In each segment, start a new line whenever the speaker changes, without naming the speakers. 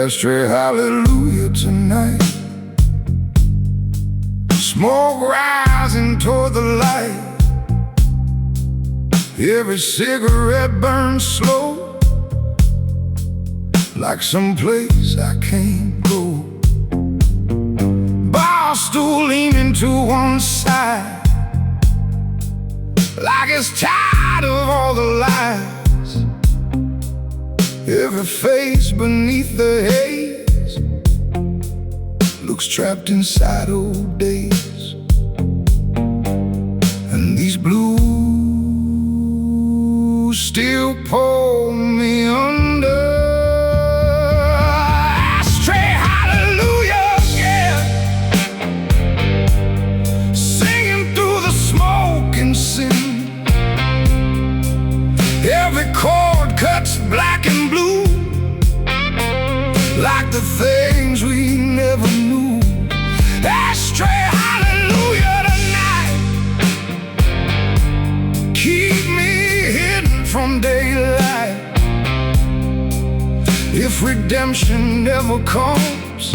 Ashtray hallelujah tonight. Smoke rising toward the light. Every cigarette burns slow, like some place I can't go. Bar stool leaning to one side, like it's tired of all the lies. Every face beneath the haze looks trapped inside old days. And these blues still pull me under. Ashtray hallelujah, yeah. Singing through the smoke and sin. Every chord cuts black and blue, like the things we never knew. Ashtray hallelujah tonight. Keep me hidden from daylight. If redemption never comes,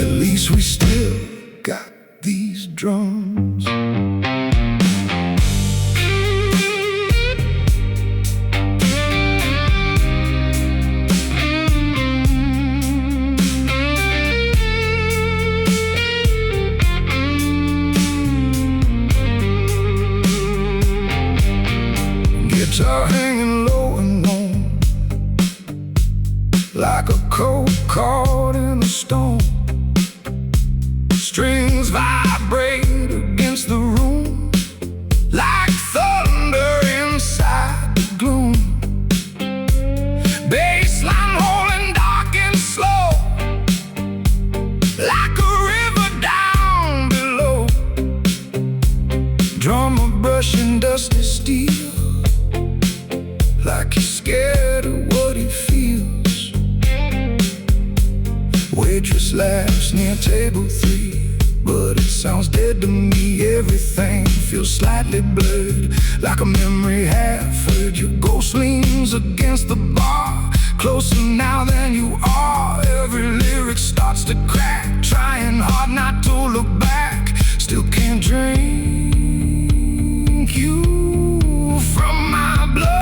at least we still got these drums. Guitar hanging low and warm, like a coat caught in a storm. Strings vibrate against the room, like thunder inside the gloom. Bassline rolling dark and slow, like a river down below. Drummer brushing dusty steel, like he's scared of what he feels. Waitress laughs near table 3, but it sounds dead to me. Everything feels slightly blurred, like a memory half-heard. Your ghost leans against the bar, closer now than you are. Every lyric starts to crack, trying hard not to look back. Still can't drink you from my blood.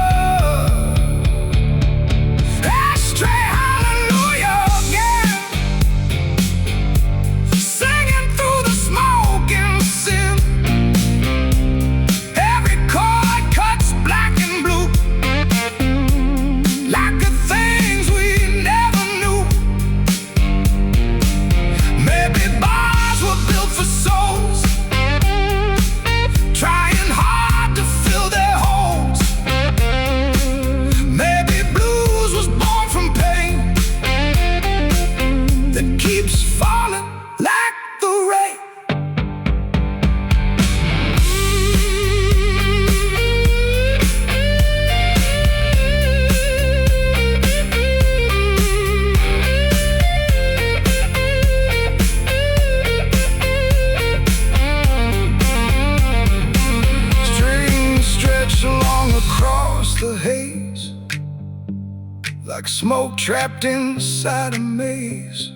The haze, like smoke trapped inside a maze.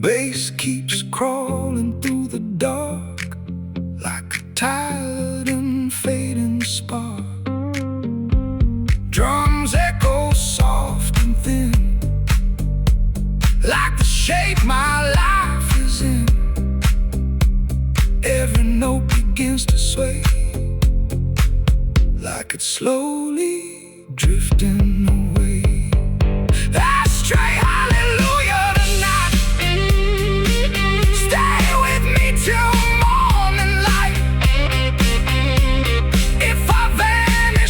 Bass keeps crawling through the dark, like a tired and fading spark. Drums echo soft and thin, like the shape my life is in. Every note begins to sway, like it's slowly drifting away. Ashtray hallelujah tonight. Stay with me till morning light. If I vanish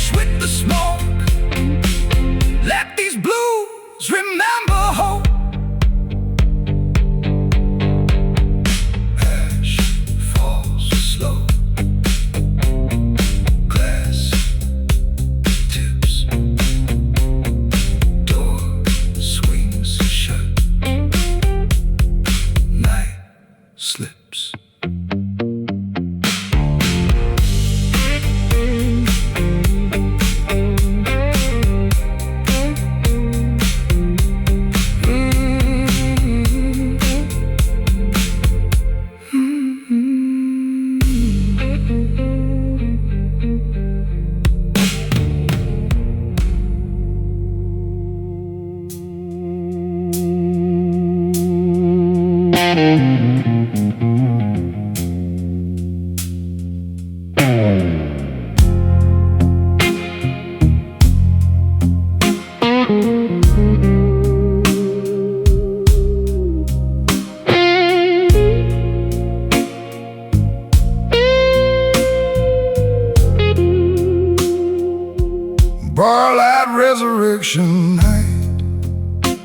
Barlight Resurrection night,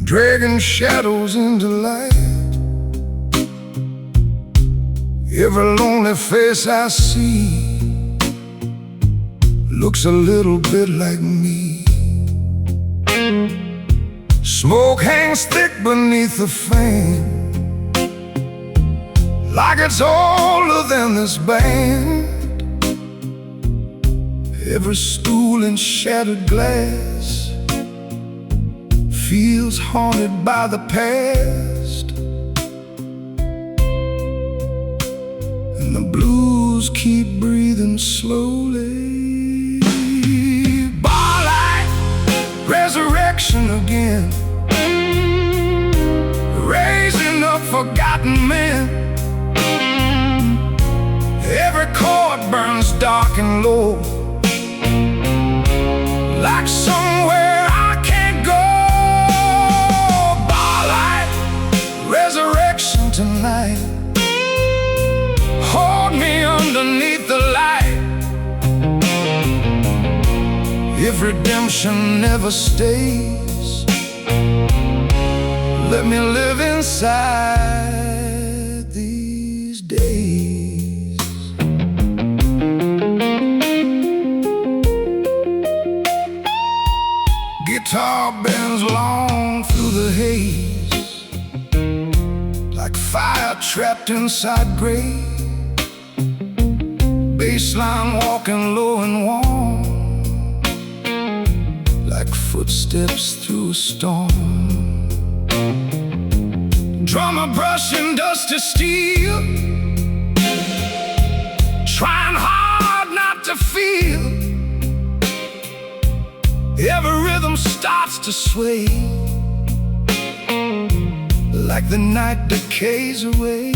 dragging shadows into light. Every lonely face I see looks a little bit like me. Smoke hangs thick beneath the fan, like it's older than this band. Every stool and shattered glass feels haunted by the past, and the blues keep breathing slowly. Barlight Resurrection again, raising up forgotten men. Every chord burns dark and low, like somewhere I can't go. Barlight Resurrection tonight, hold me underneath the light. If redemption never stays, let me live inside these days. Guitar bends long through the haze, like fire trapped inside gray. Bassline walking low and warm, like footsteps through a storm. Drummer brushing dusty steel, trying hard not to feel. Every rhythm starts to sway, like the night decays away.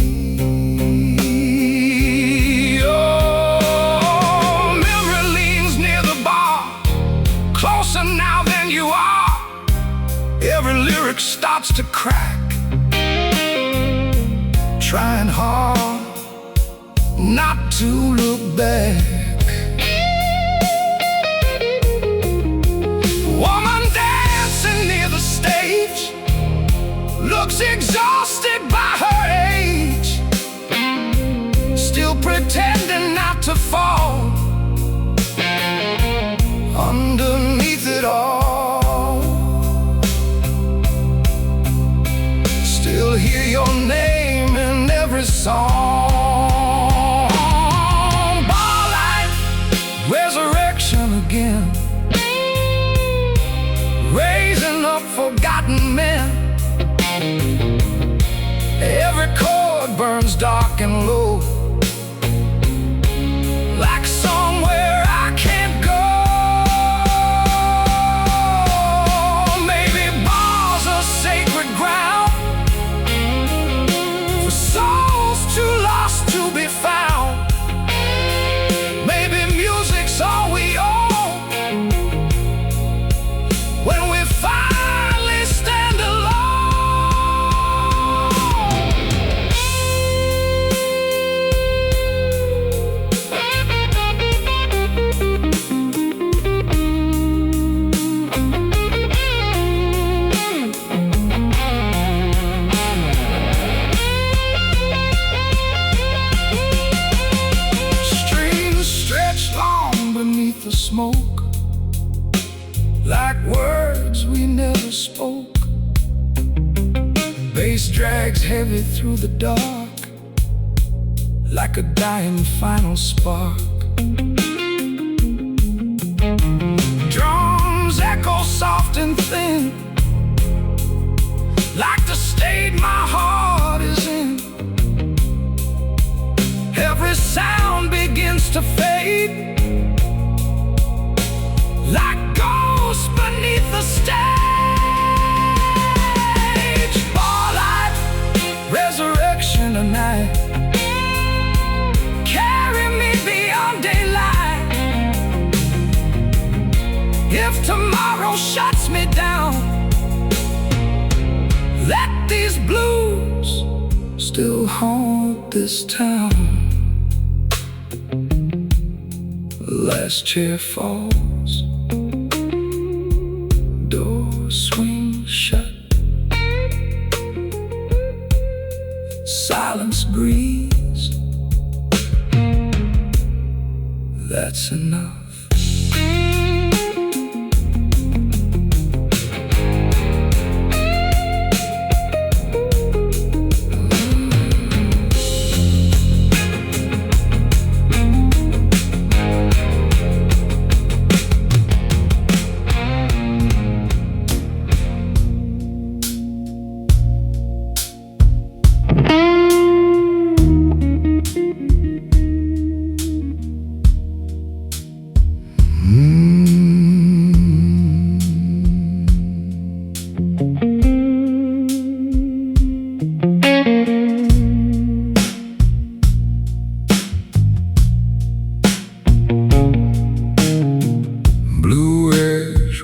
Oh, memory leans near the bar, closer now than you are. Every lyric starts to crack, trying hard not to look back. Woman dancing near the stage, looks exhausted by her age, still pretending not to fall underneath it all. Still hear your name in every song. Barlight Resurrection again, raising up forgotten men. Every chord burns dark and low, like somewhere I can't go. Maybe bars are sacred ground for souls too lost to be found. Maybe music's all we own when we finally stand alone. Strings stretch long beneath the smoke, like words we never spoke. Bass drags heavy through the dark, like a dying final spark. Drums echo soft and thin, like the state my heart is in. Every sound begins to fade, like ghosts beneath the stage. Barlight Resurrection tonight, carry me beyond daylight. If tomorrow shuts me down, let these blues still haunt this town. Last chair falls, door swings shut, silence breathes. That's enough.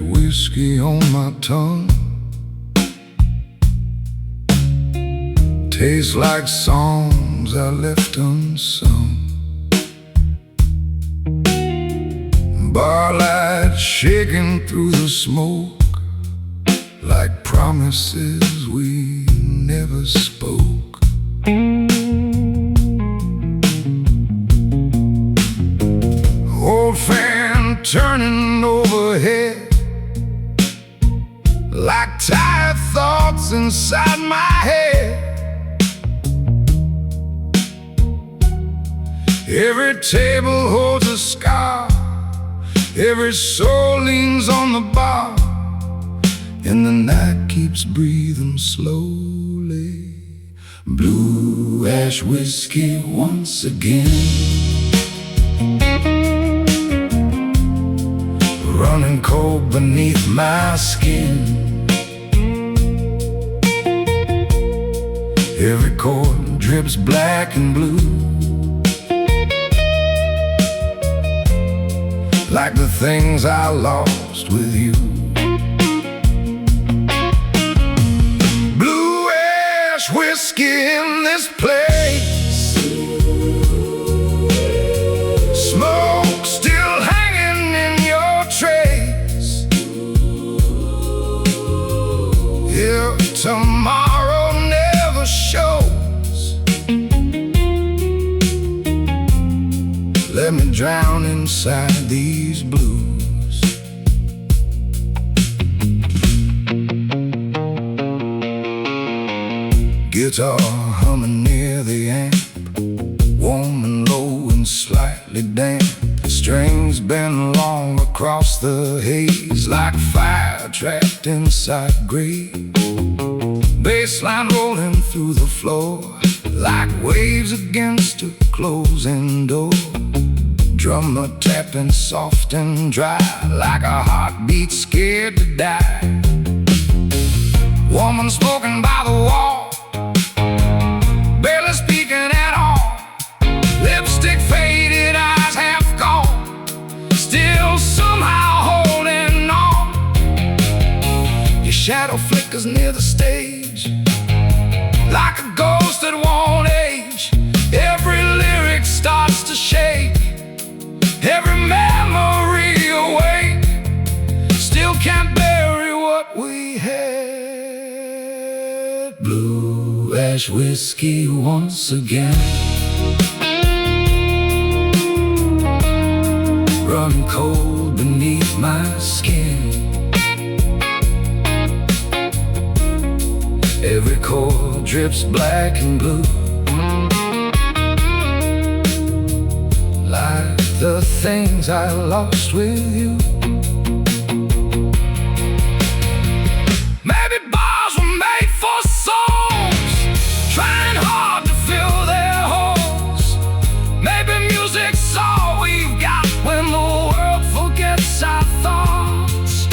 Whiskey on my tongue, tastes like songs I left unsung. Barlight shaking through the smoke, like promises we never spoke. Old fan turning overhead, like tired thoughts inside my head. Every table holds a scar, every soul leans on the bar, and the night keeps breathing slowly. Blue ash whiskey once again, running cold beneath my skin. Every chord drips black and blue, like the things I lost with you. Blue ash whiskey in this place, smoke still hanging in your trays. If tomorrow never shows, let me drown inside these blues. Guitar humming near the amp, warm and low and slightly damp. Strings bend long across the haze, like fire trapped inside grave. Bassline rolling through the floor, like waves against a closing door. Drummer tapping soft and dry, like a heartbeat scared to die. Woman smoking by the wall, barely speaking at all. Lipstick faded, eyes half gone, still somehow holding on. Your shadow flickers near the stage, like a ghost that won't age. Every lyric starts to shake, every memory awake. Still can't bury what we had. Blue ash whiskey once again, run cold beneath my skin. Every chord drips black and blue, like the things I lost with you. Maybe bars were made for souls, trying hard to fill their holes. Maybe music's all we've got when the world forgets our thoughts.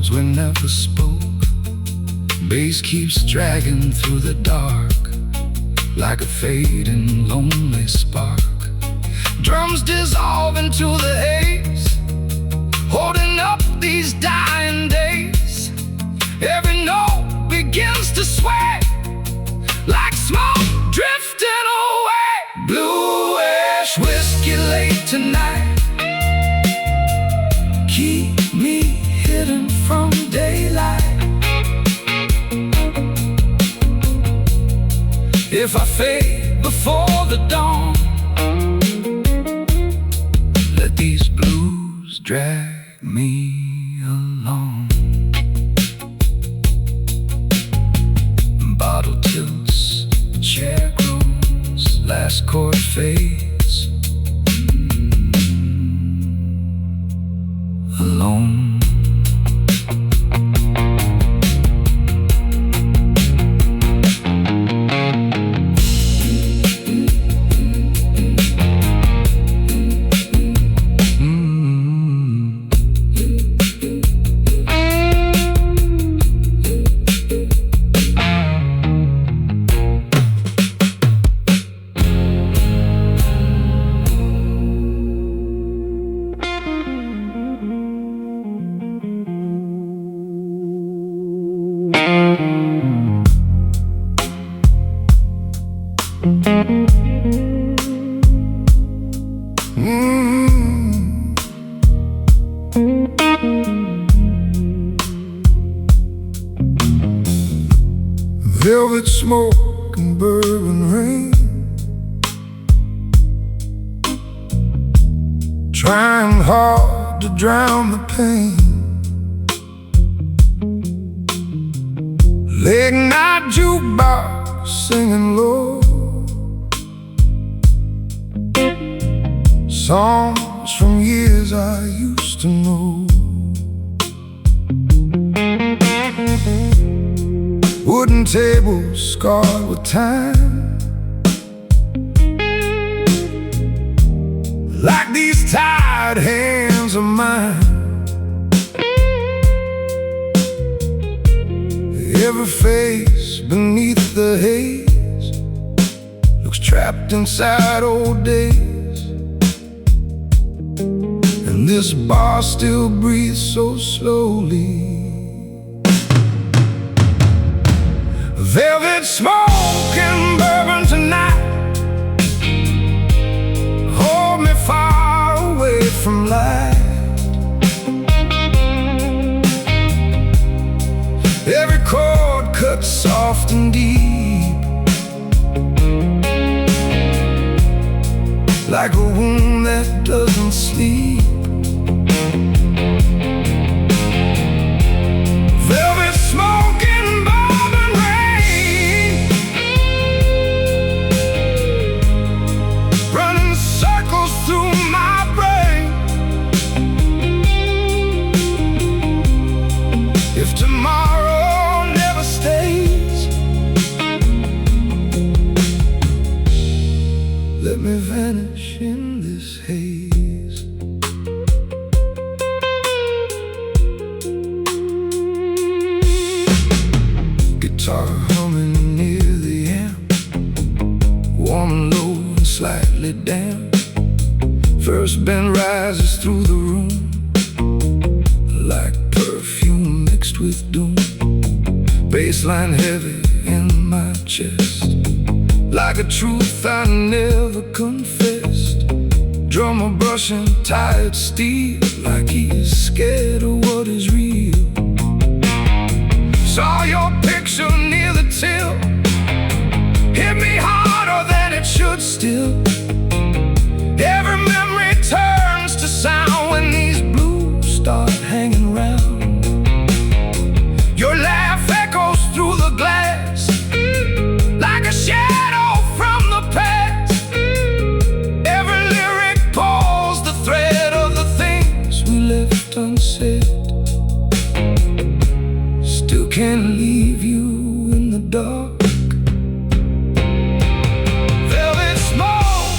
We never spoke. Bass keeps dragging through the dark, like a fading lonely spark. Drums dissolve into the haze, holding up these dying days. Every note begins to sway, like smoke drifting away. Bluish whiskey late tonight, keep me hidden from daylight. If I fade before the dawn, let these blues drag me along. Bottle tilts, chair groans, last chord fades, alone. Velvet smoke and bourbon rain, trying hard to drown the pain. Late night jukebox singing low, songs from years I used to know. Wooden tables scarred with time, like these tired hands of mine. Every face beneath the haze looks trapped inside old days, and this bar still breathes so slowly. Velvet smoke and bourbon tonight, hold me far away from light. Every chord cut soft and deep, like a wound that doesn't sleep. Velvet smoke and Bourbon Rain, running circles through my brain. If tomorrow never stays, let me vanish in this haze. Guitar humming near the amp, warm and low and slightly damp. First bend rises through the room, like perfume mixed with doom. Bassline heavy in my chest, like a truth I never confessed. Drummer brushing tired steel, like he's scared of what is real. Saw your picture near the till, hit me harder than it should still. Every memory turns to sound when these blues start hanging round. Your laugh echoes through the glass, like a shadow from the past. Every lyric pulls the thread of the things we left unsaid. Still can't leave you in the dark. Velvet smoke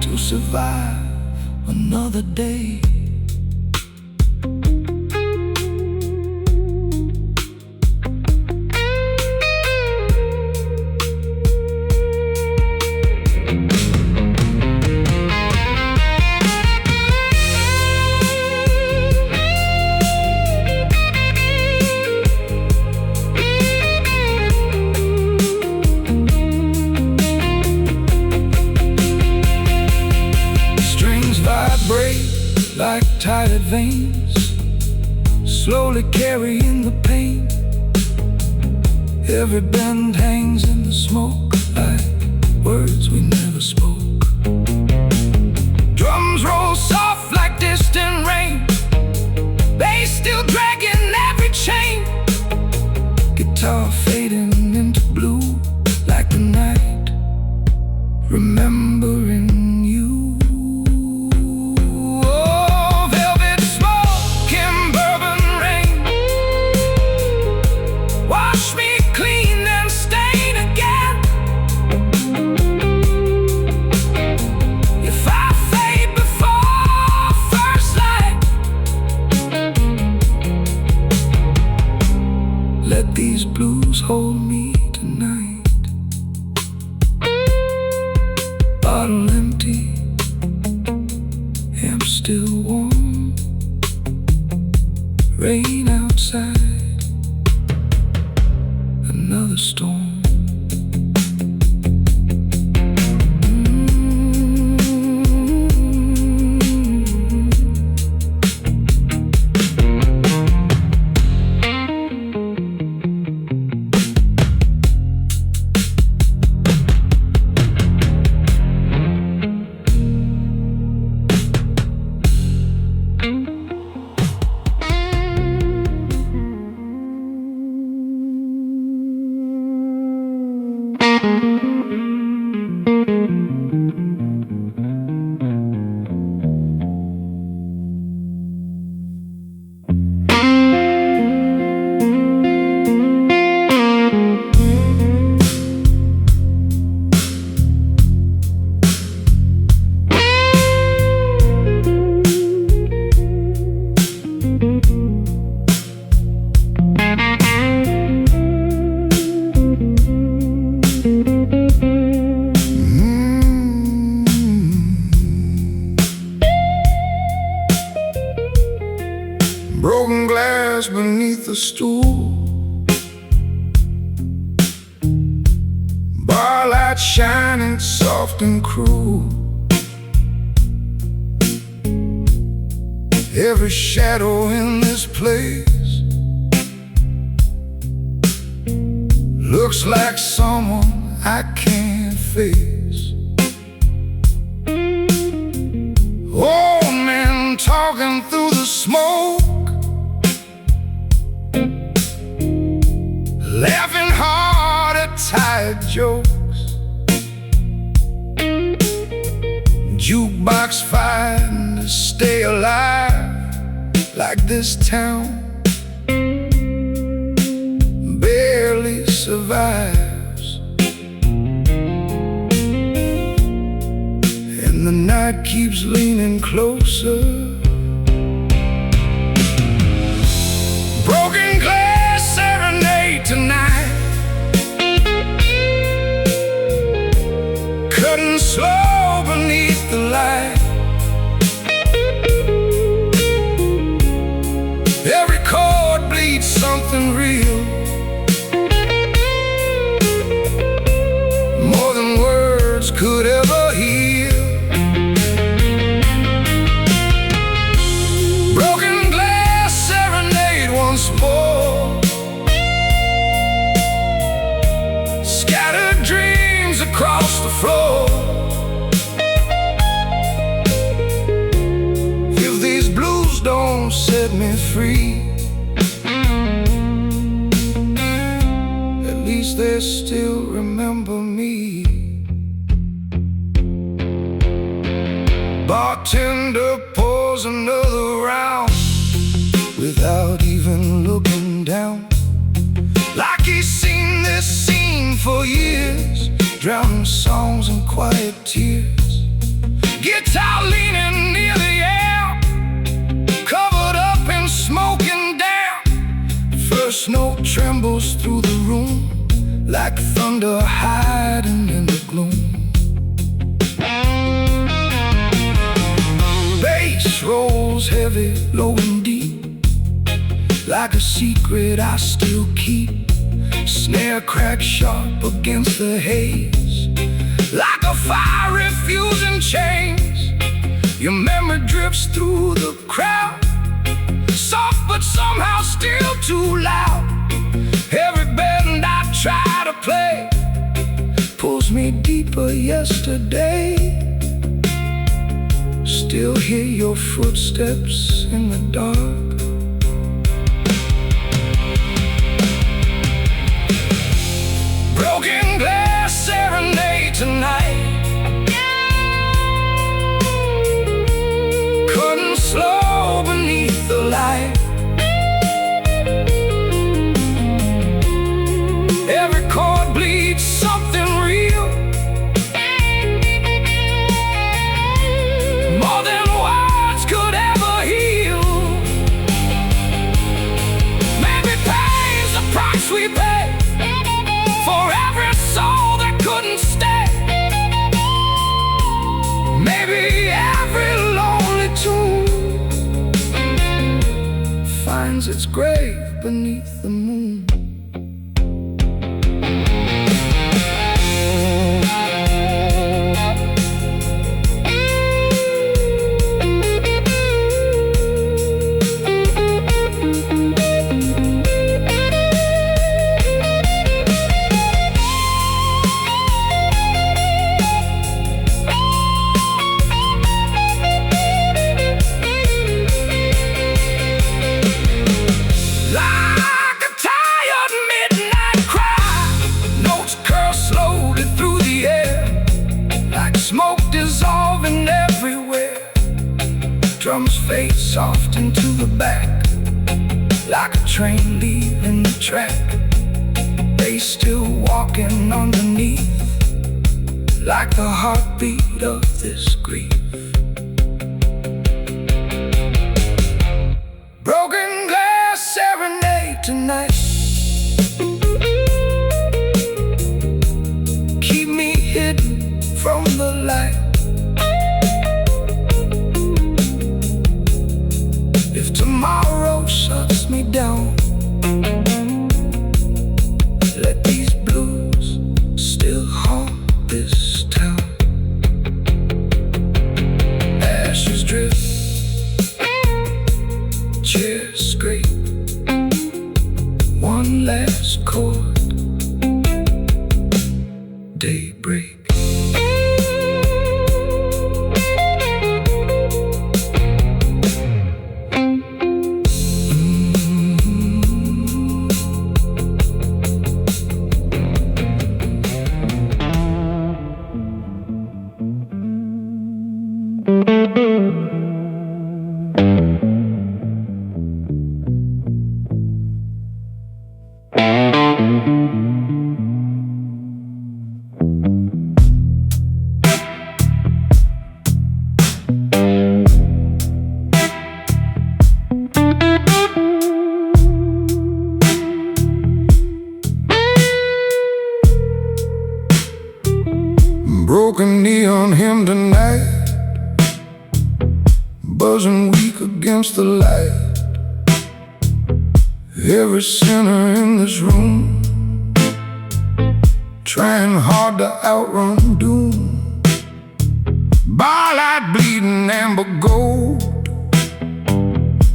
to survive another day. Like tired veins, slowly carrying the pain. Every bend hangs in the smoke like words we never spoke. Drums roll soft like distant rain, bass still dragging every chain. Guitar fading into blue like the night, remembering you. Let these blues hold me tonight. Bottle empty, amp still warm. Rain outside, another storm. Broken glass beneath the stool, barlight shining soft and cruel. Every shadow in this place looks like someone I can't face. Old men talking through the smoke, laughing hard at tired jokes. Jukebox fighting to stay alive, like this town barely survives. And the night keeps leaning closer. Broken glass serenade tonight, cutting slow beneath the light. Every chord bleeds something real, more than words could ever heal. Broken glass serenade once more, scattered dreams across the floor. If these blues don't set me free, at least they still remember me. Bartender pours another round without even looking down, like he's seen this scene for years, drowning songs in quiet tears. Guitar leaning near the air, covered up in smoke and damp. First note trembles through the room, like thunder hiding in the gloom. Bass rolls heavy, low and deep, like a secret I still keep. Snare cracks sharp against the haze, like a fire fusing chains. Your memory drifts through the crowd, soft but somehow still too loud. Every bend I try to play pulls me deeper yesterday. Still hear your footsteps in the dark. Broken glass serenade tonight. Couldn't slow beneath the light. Every chord bleeds something real, more than words could ever heal. Maybe pain's the price we pay for every soul that couldn't stay. Maybe every lonely tomb finds its grave beneath the moon. Smoke dissolving everywhere. Drums fade soft into the back, like a train leaving the track. They still walking underneath, like the heartbeat of this grief. Broken glass serenade tonight. Keep me hidden from the light. If tomorrow shuts me down, let these blues still haunt this town. Ashes drip, chairs scrape, one last chord, daybreak. Broken knee on him tonight, buzzing weak against the light. Every sinner in this room trying hard to outrun doom. Barlight bleeding amber gold,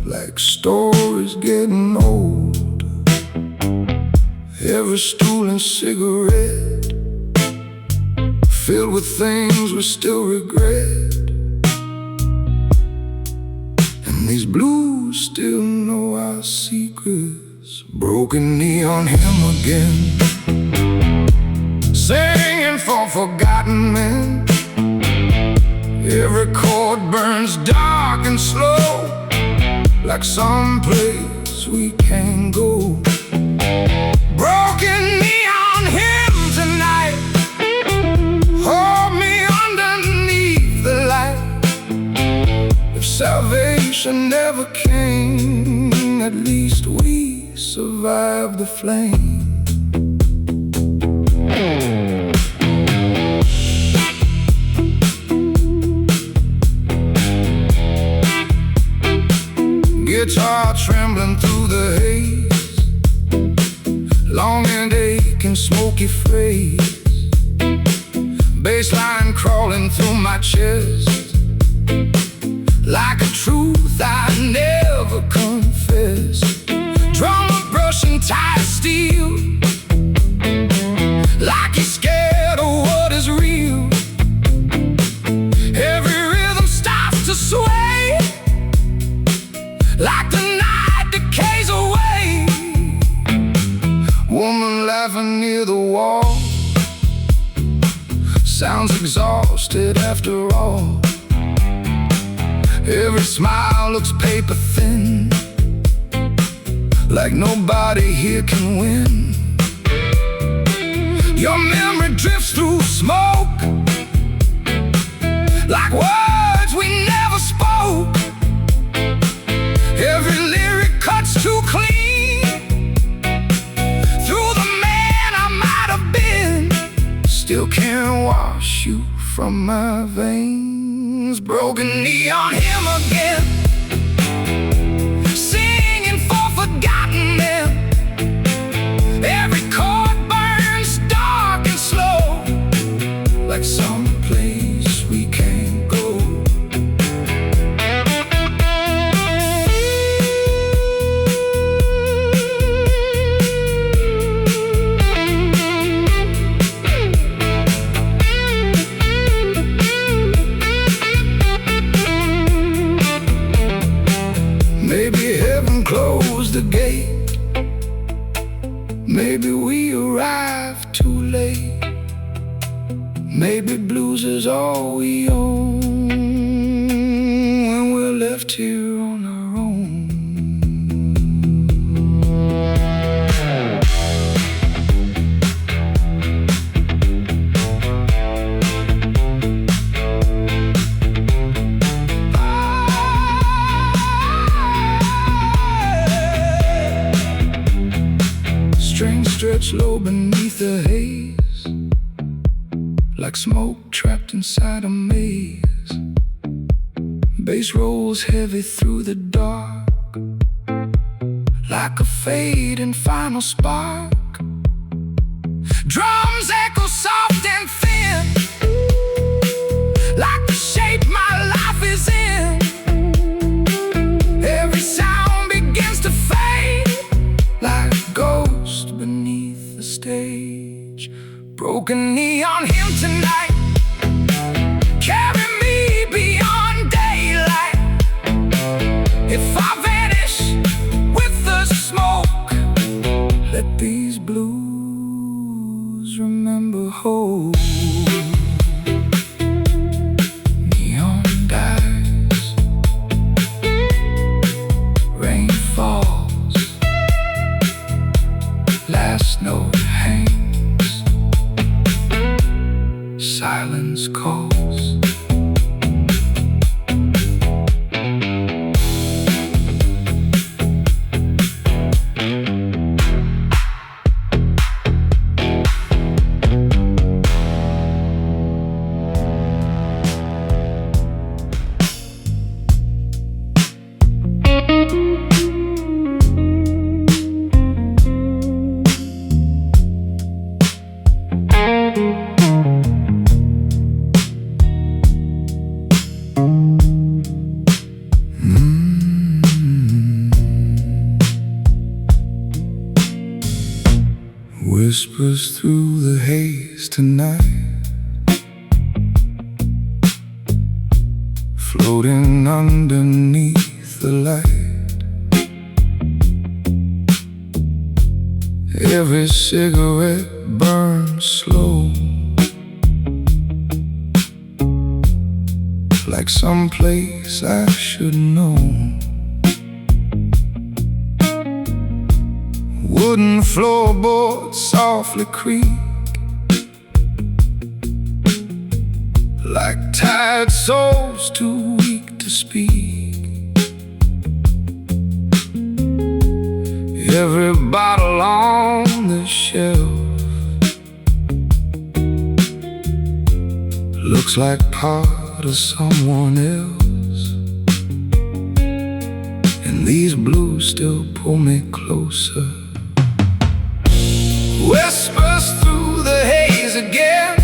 like stories getting old. Every stool and cigarette filled with things we still regret. And these blues still know our secrets. Broken knee on him again, singing for forgotten men. Every chord burns dark and slow, like some place we can't go. Broken knee on him tonight, hold me underneath the light. Salvation never came, at least we survived the flame. Guitar trembling through the haze, long and aching smoky phrase, bassline crawling through my chest, like a truth I never confessed. Drummer brushing tight steel, like he's scared of what is real. Every rhythm starts to sway, like the night decays away. Woman laughing near the wall, sounds exhausted after all. Every smile looks paper thin, like nobody here can win. Your memory drifts through smoke, like words we never spoke. Every lyric cuts too clean through the man I might have been. Still can't wash you from my veins. Broken neon hymn again, singing for forgotten men. Every chord burns dark and slow, like some place we can't go. Maybe heaven closed the gate, maybe we arrived too late. Maybe blues is all we own when we're left here on our own. Strings stretch low beneath the haze, like smoke trapped inside a maze. Bass rolls heavy through the dark, like a fading final spark. Drums echo soft and thin, like the shape my life is in. Every sound begins to fade, like a ghost beneath the stage. Broken neon hymn tonight, carry me beyond daylight. If I vanish with the smoke, let these blues remember hope. Neon dies, rain falls, last note hangs, silence calls. Whispers through the haze tonight, floating underneath the light. Every cigarette burns slow, like some place I should know. Wooden floorboards softly creak, like tired souls too weak to speak. Every bottle on the shelf looks like part of someone else, and these blues still pull me closer. Whispers through the haze again,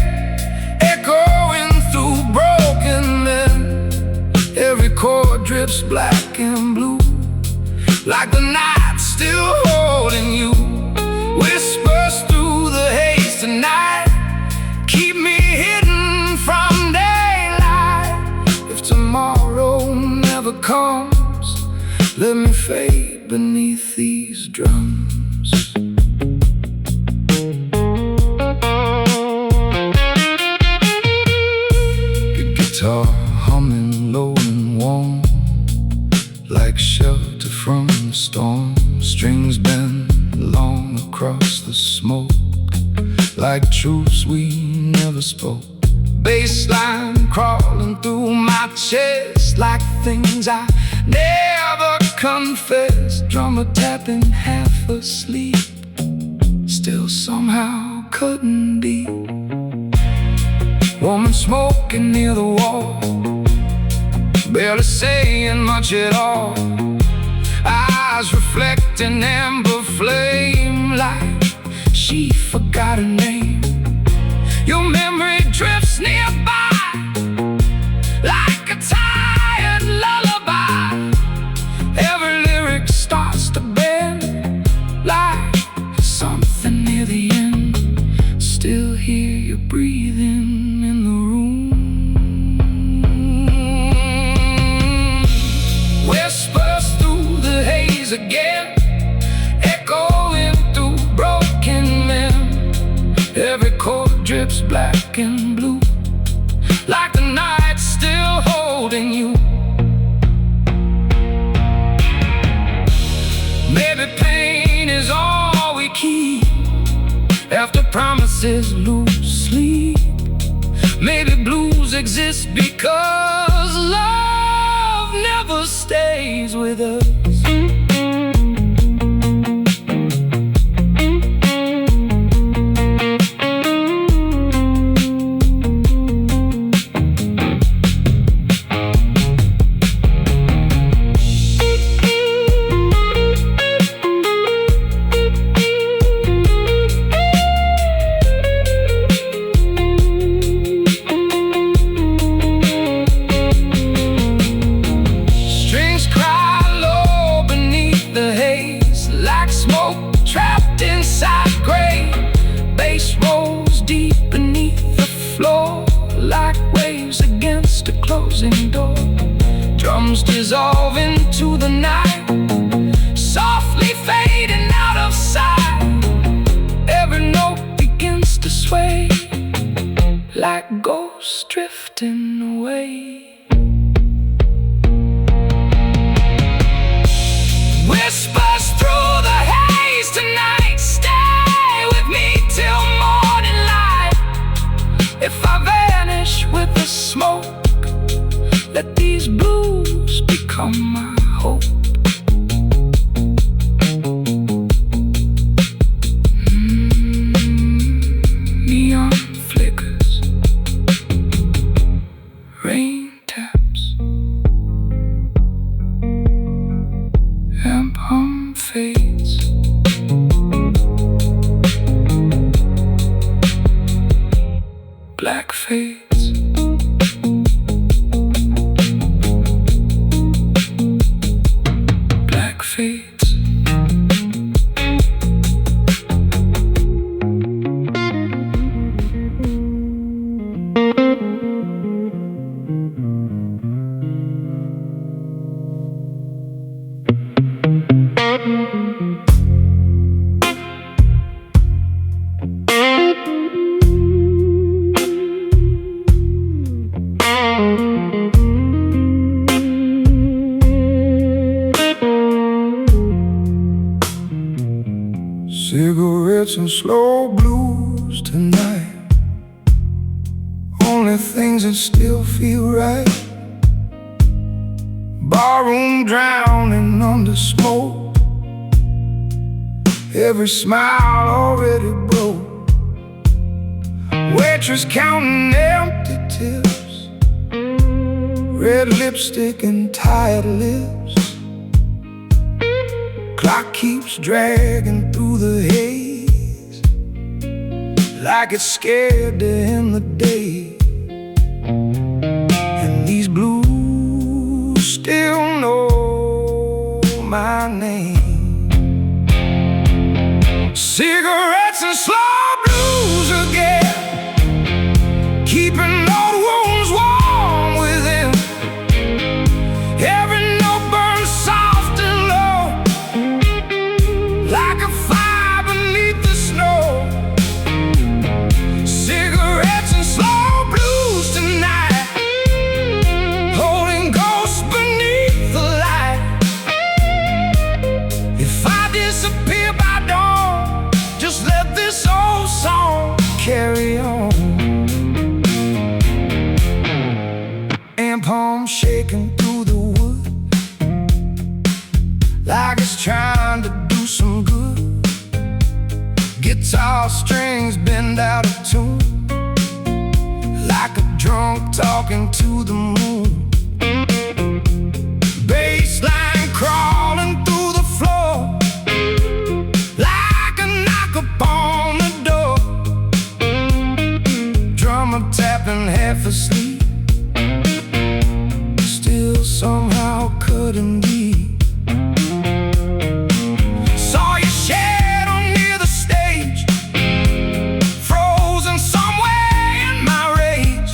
echoing through broken men. Every chord drips black and blue, like the night's still holding you. Whispers through the haze tonight, keep me hidden from daylight. If tomorrow never comes, let me fade beneath these drums. Guitar humming low and warm, like shelter from the storm. Strings bend long across the smoke, like truths we never spoke. Bassline crawling through my chest, like things I never confessed. Drummer tapping half asleep, still somehow couldn't be. Woman smoking near the wall, barely saying much at all. Eyes reflecting amber flame, like she forgot her name. Your memory drifts nearby, like a tired lullaby. Every lyric starts to bend, like something near the end. Still hear you breathing in the room. Whispers through the haze again, echoing through broken men. Every chord drips black and blue, like the night's still holding you. Maybe pain is all we keep after promises lose sleep. Maybe blues exist because love never stays with us. Door. Drums dissolve into the night, softly fading out of sight. Every note begins to sway, like ghosts drifting away. Whispers through the haze tonight, stay with me till morning light. If I vanish with the smoke, let these blues become my hope. Neon flickers, rain taps, amp hum fades. Black fades. Cigarettes and slow blues tonight, only things that still feel right. Barroom drowning under smoke, every smile already broke. Waitress counting empty tips, red lipstick and tired lips. Clock keeps dragging through the haze, like it's scared to end the day. And these blues still know my name. Cigarettes and slow blues again, keeping old wounds warm within. Every note burns soft and low, like a fire beneath the snow. Cigarettes and slow blues tonight, holding ghosts beneath the light. If I disappear by dawn, just let this old song carry on. And palms shaking through the wood, like it's trying to do some good. Guitar strings bend out of tune, like a drunk talking to the moon. Bass line crawling through the floor, like a knock upon the door. Drummer tapping half asleep, still somehow couldn't be. Saw your shadow near the stage, frozen somewhere in my rage.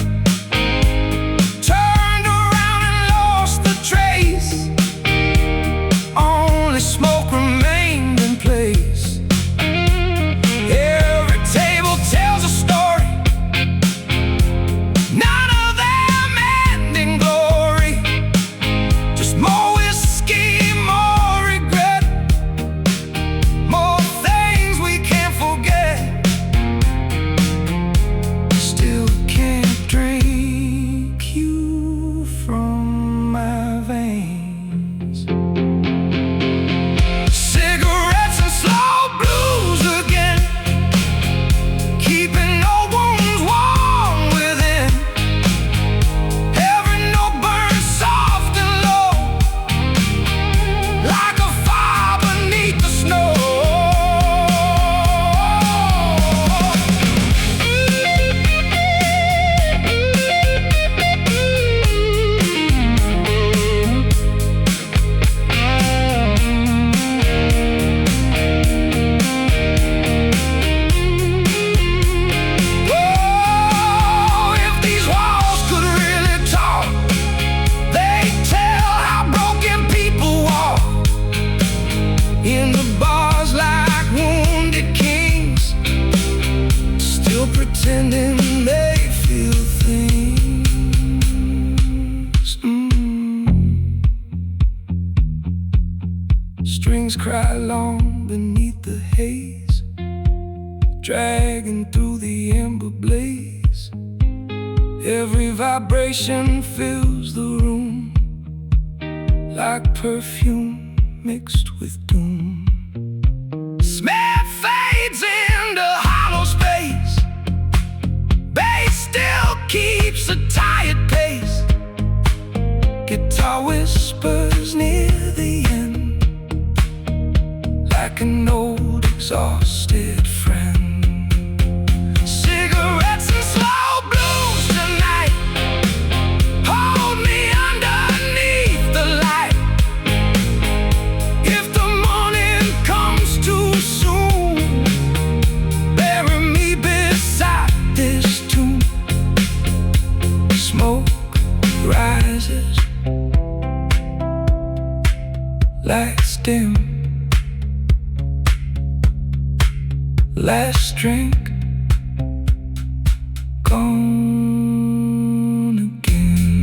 Turned around and lost the trace, only smoke remained in place. Every table tells a story, none of them ending glory. Just more whiskey, more regret, more things we can't forget. Still can't drink you from my veins. Cigarettes and slow blues again, keeping old wounds warm within. Every note burns soft and low, like a fire beneath the snow. Oh, if these walls could really talk, they'd tell how broken people walk. In the bars like wounded kings, still pretending they feel things. Strings cry long beneath the haze, dragging through the ember blaze. Every vibration fills the room, like perfume mixed with doom. Smell fades into hollow space, bass still keeps a tired pace. Guitar whispers near the end, like an old exhausted friend. Cigarettes and slow blues tonight, hold me underneath the light. If the morning comes too soon, bury me beside this tomb. Smoke rises, lights dim. Last drink gone again.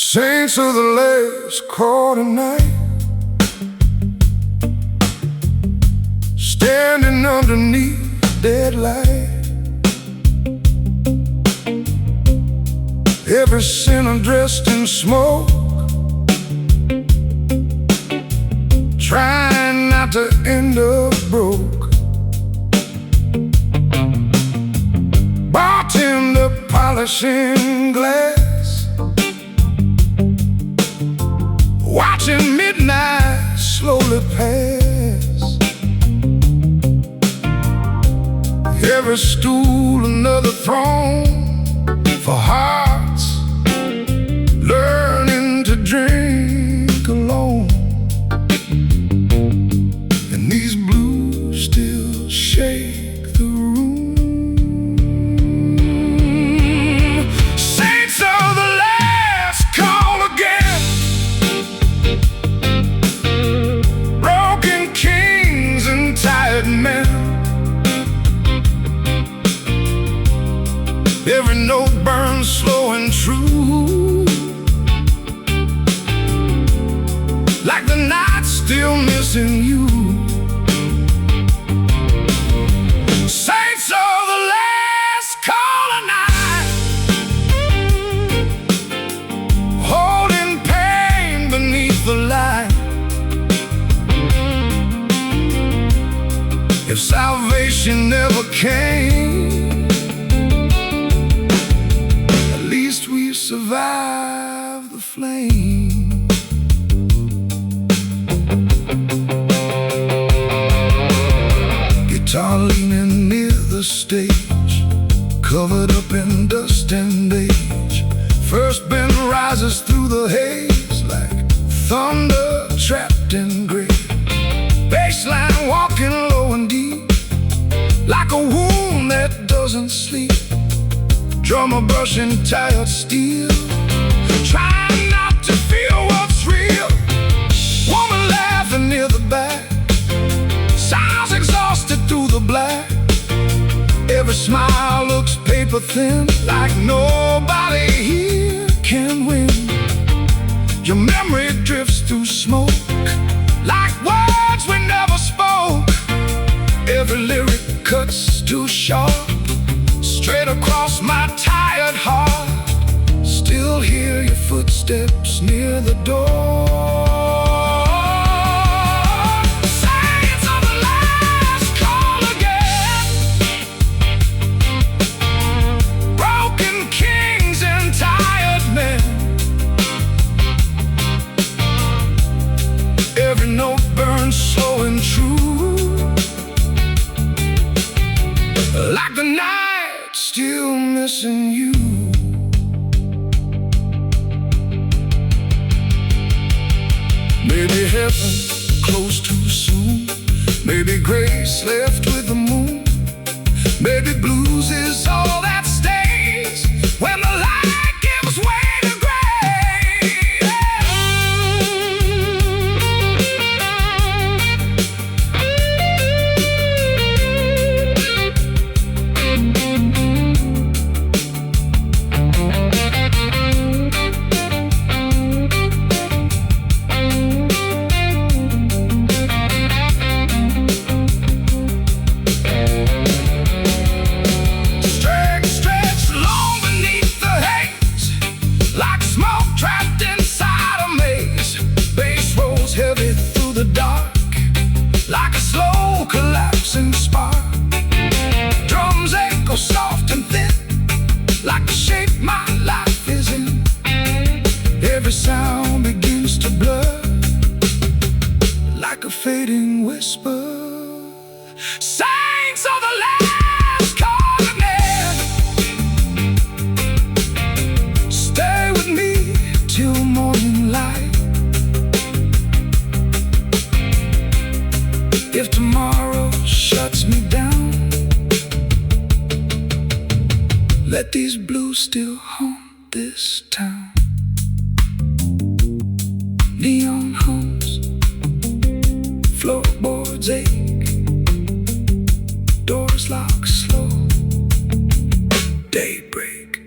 Saints of the last call tonight, standing underneath dead light. Every sinner dressed in smoke, trying not to end up broke. Bartender polishing glass, watching midnight slowly pass. Every stool another throne for hearts learning to drink alone. And these blues still shake the room. Saints of the last call again, broken kings and tired men. Every note burns slow and true, like the night's still missing you. Saints of the last call tonight, holding pain beneath the light. If salvation never came, at least we survived the flame. Guitar leaning near the stage, covered up in dust and age. First bend rises through the haze like thunder trapped in grave. Bassline walking low and deep, like a wound that doesn't sleep. Drummer brushing tired steel, trying not to feel what's real. Woman laughing near the back, sounds exhausted through the black. Every smile looks paper thin, like nobody here can win. Your memory drifts through smoke, like words we never spoke. Every lyric cuts too sharp, straight across my tired heart. Still hear your footsteps near the door. Saints of the last call again, broken kings and tired men. Every note burns slow and true, like the night still missing you. Maybe heaven close too soon, maybe grace left with the moon. Maybe blues is all that stays when the light gives way to soft and thin, like the shape my life is in. Every sound begins to blur, like a fading whisper. Saints of the last call again, stay with me till morning light. If tomorrow shuts me down, let these blues still haunt this town. Neon hums, floorboards ache, doors lock slow. Daybreak,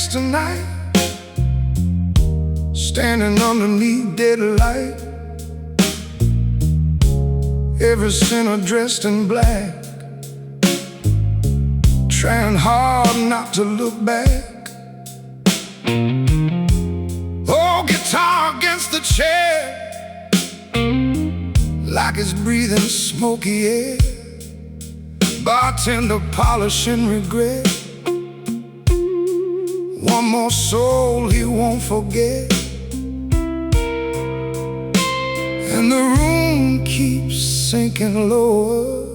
dance tonight, standing underneath dead light. Every sinner dressed in black, trying hard not to look back. Oh, guitar against the chair, like it's breathing smoky air. Bartender polishing regret. One more soul he won't forget. And the room keeps sinking lower.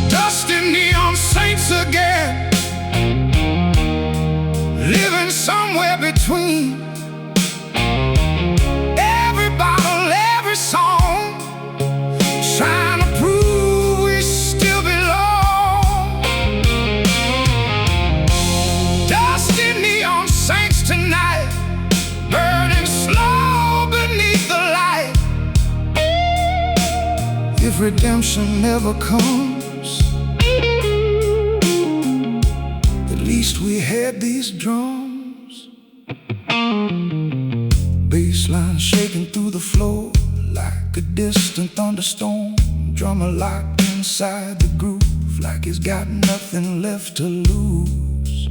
Dusty neon saints again, living somewhere between. Every bottle, every song, trying to prove we still belong. Dusty neon saints tonight, burning slow beneath the light. If redemption never comes, at least we had these drums. Bassline shaking through the floor like a distant thunderstorm. Drummer locked inside the groove, like he's got nothing left to lose.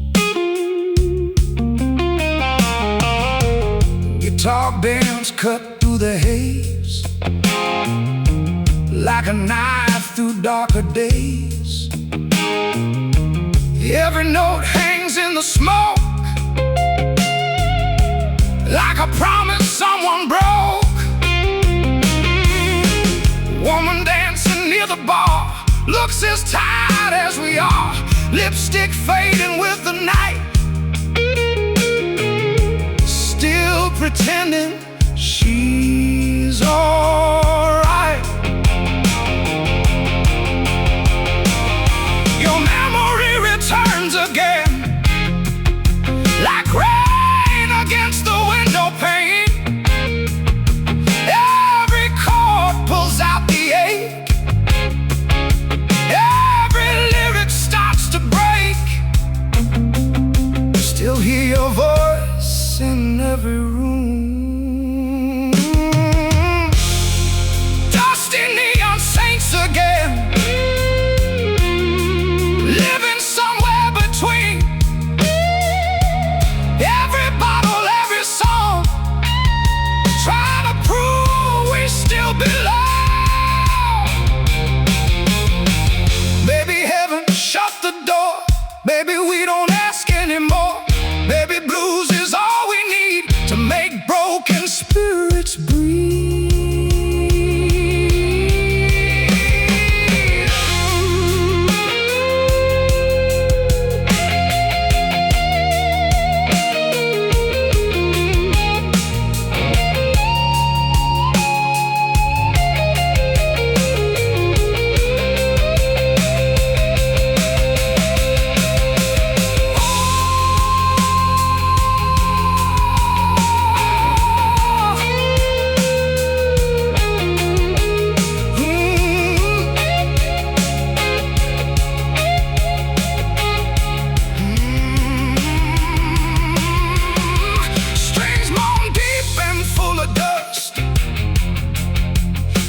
Guitar bands cut through the haze, like a knife through darker days. Every note hangs in the smoke, like a promise someone broke. Woman dancing near the bar, looks as tired as we are. Lipstick fading with the night, still pretending she's alright. Your memory returns again, like rain against the window pane. Every chord pulls out the ache, every lyric starts to break. Still hear your voice in every room. Dusty neon saints again, living somewhere between. Every bottle, every song, trying to prove we still belong. Maybe heaven shut the door, maybe we don't ask anymore. Maybe blues is all we need to make broken spirits breathe. Strings moan deep and full of dust,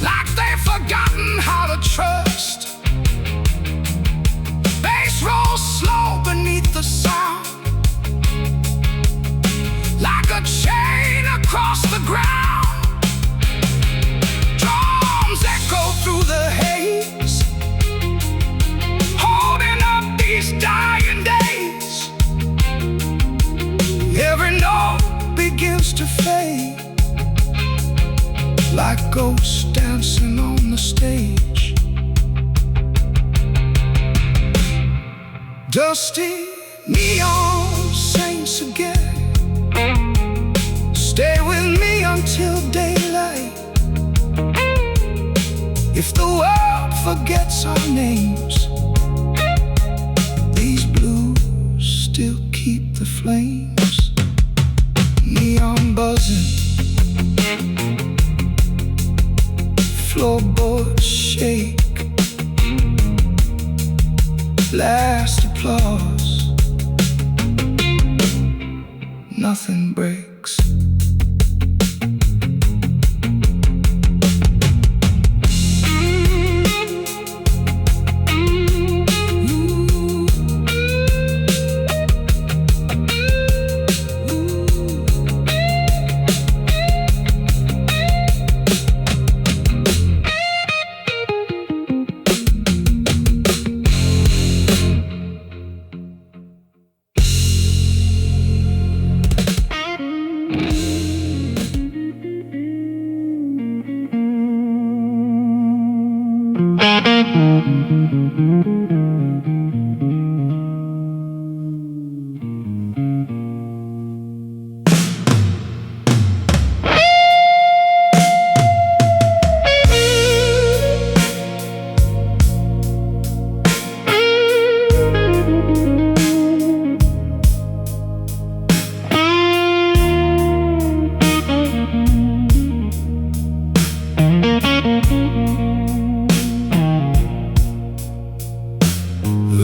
like they've forgotten how to trust. Bass rolls slow beneath the sound, like a chain across the ground. Drums echo through the haze, holding up these dying days. Every note begins to fade, like ghosts dancing on the stage. Dusty neon saints again, stay with me until daylight. If the world forgets our names, these blues still keep the flames. Neon buzzing, floorboards shake. Last applause, nothing breaks.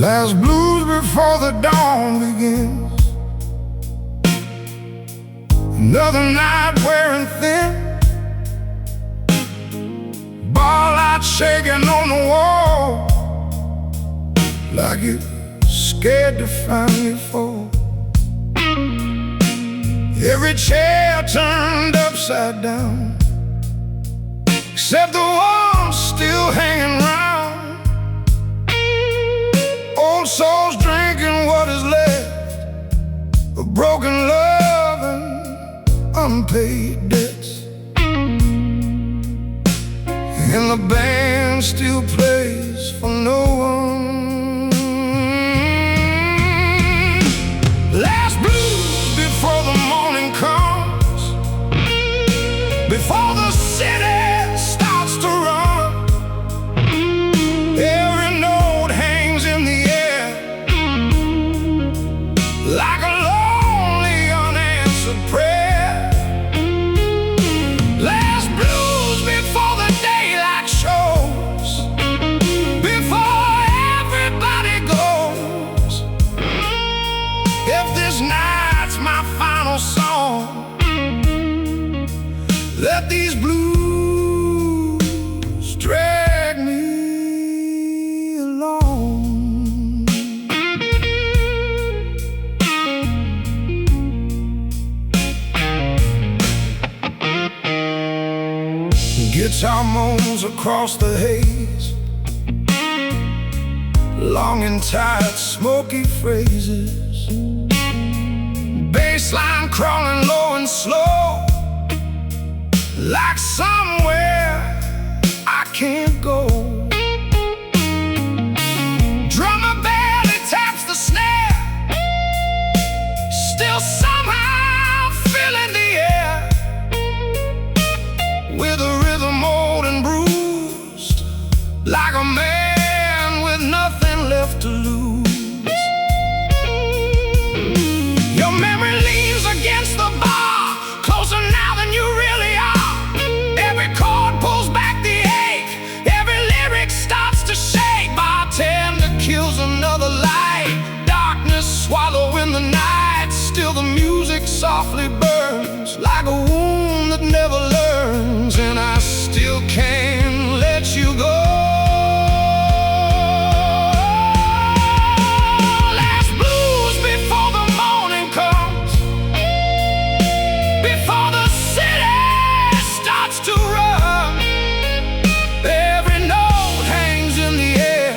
Last blues before the dawn begins. Another night wearing thin. Barlight shaking on the wall, like you're scared to find your fall. Every chair turned upside down, except the one still hanging round. Old souls drinking what is left of broken love and unpaid debts. And the band still plays for no one. Last blues before the morning comes, before the city starts to run. Every note hangs in the air like a lonely unanswered prayer. Last blues before the daylight shows, before everybody goes. If this night's my final song, let these blues drag me along. Guitar moans across the haze, long and tired, smoky phrases. Bassline crawling low and slow, like somewhere I can't go. Drummer barely taps the snare, still somehow filling the air with a rhythm old and bruised, like a man with nothing left to lose. Your memory leans against the bar, closer now than you really are. Every chord pulls back the ache, every lyric starts to shake. Bartender kills another light, darkness swallowing the night. Still the music softly burns, like a wound that never learns. And I still can't let you go. Last blues before the morning comes, before the city starts to run. Every note hangs in the air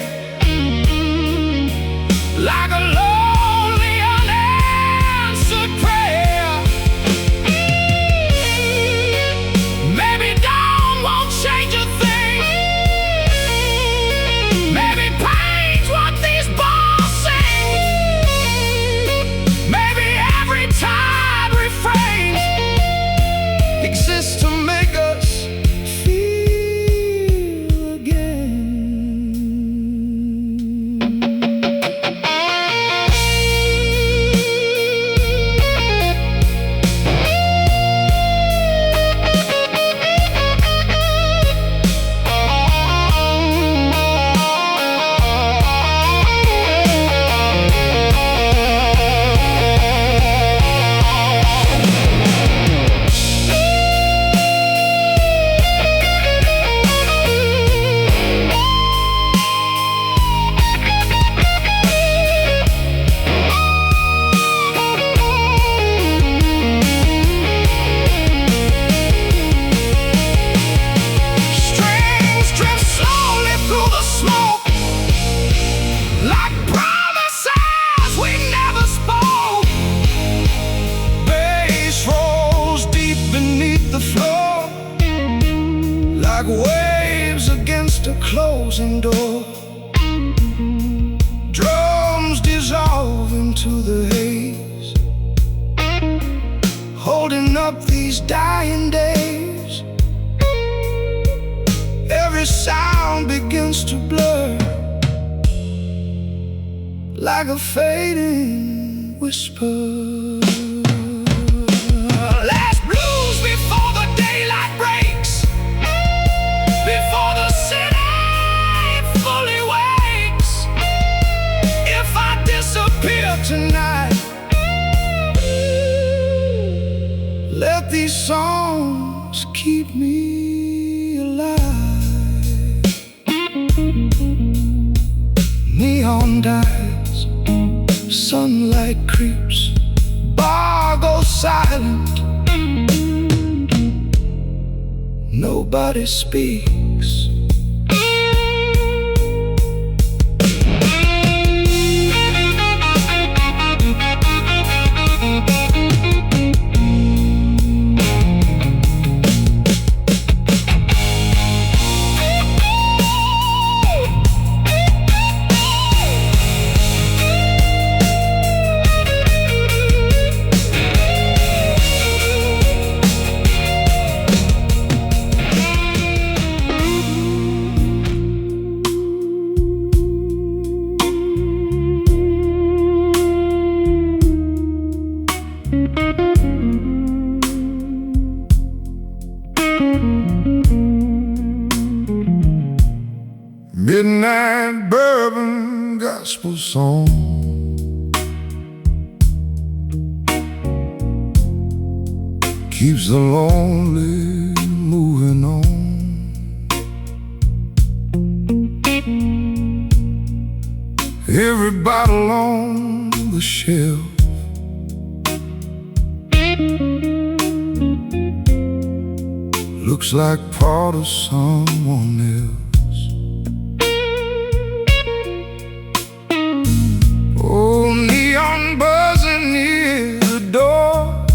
like a lonely unanswered prayer. closing door. Drums dissolve into the haze, holding up these dying days. Every sound begins to blur, like a fading whisper. Last blues before the daylight breaks, before the city fully wakes. If I disappear tonight, let these songs keep me alive. Neon dies, sunlight creeps, bar goes silent. Nobody speaks. Midnight bourbon gospel song, keeps the lonely moving on. Every bottle on the shelf looks like part of someone else. Oh, neon buzzing near the door,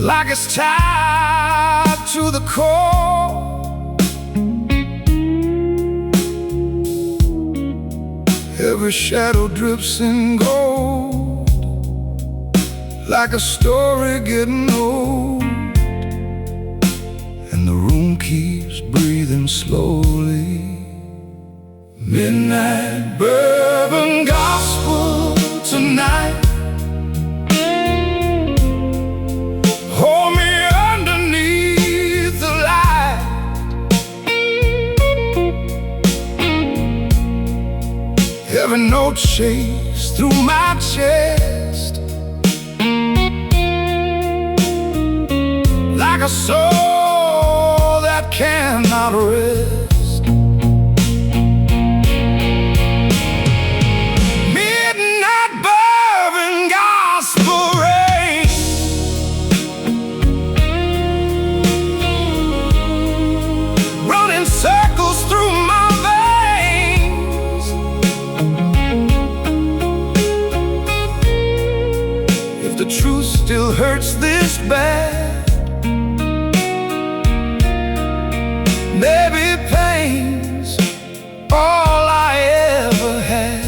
like it's tied to the core. Every shadow drips in gold, like a story getting old. And the room keeps breathing slowly. Midnight bourbon gospel tonight, hold me underneath the light. Every note shakes through my chest, like a soul that cannot rest. Midnight bourbon gospel rain, running circles through my veins. If the truth still hurts this bad, maybe pain's all I ever had.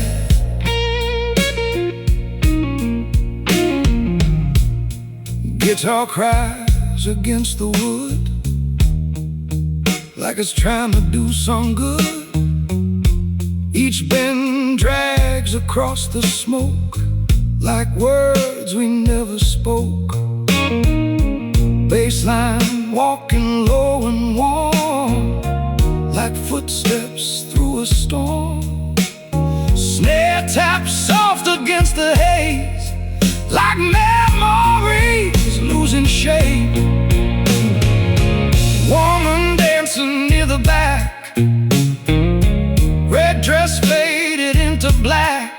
Guitar cries against the wood, like it's trying to do some good. Each bend drags across the smoke, like words we never spoke. Bassline walking low and warm, like footsteps through a storm. Snare taps soft against the haze, like memories losing shape. Woman dancing near the back, red dress faded into black,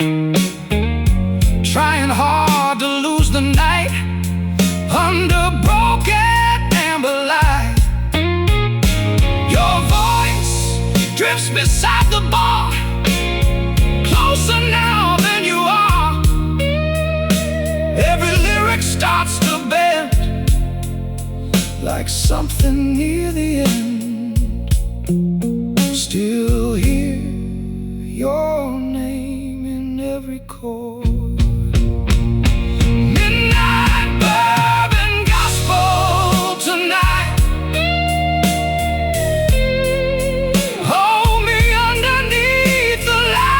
trying hard to lose the night under broken amber light. Your voice drifts beside the bar, closer now than you are. Every lyric starts to bend, like something near the end. Still hear your name in every chord. Midnight bourbon gospel tonight. Hold me underneath the light.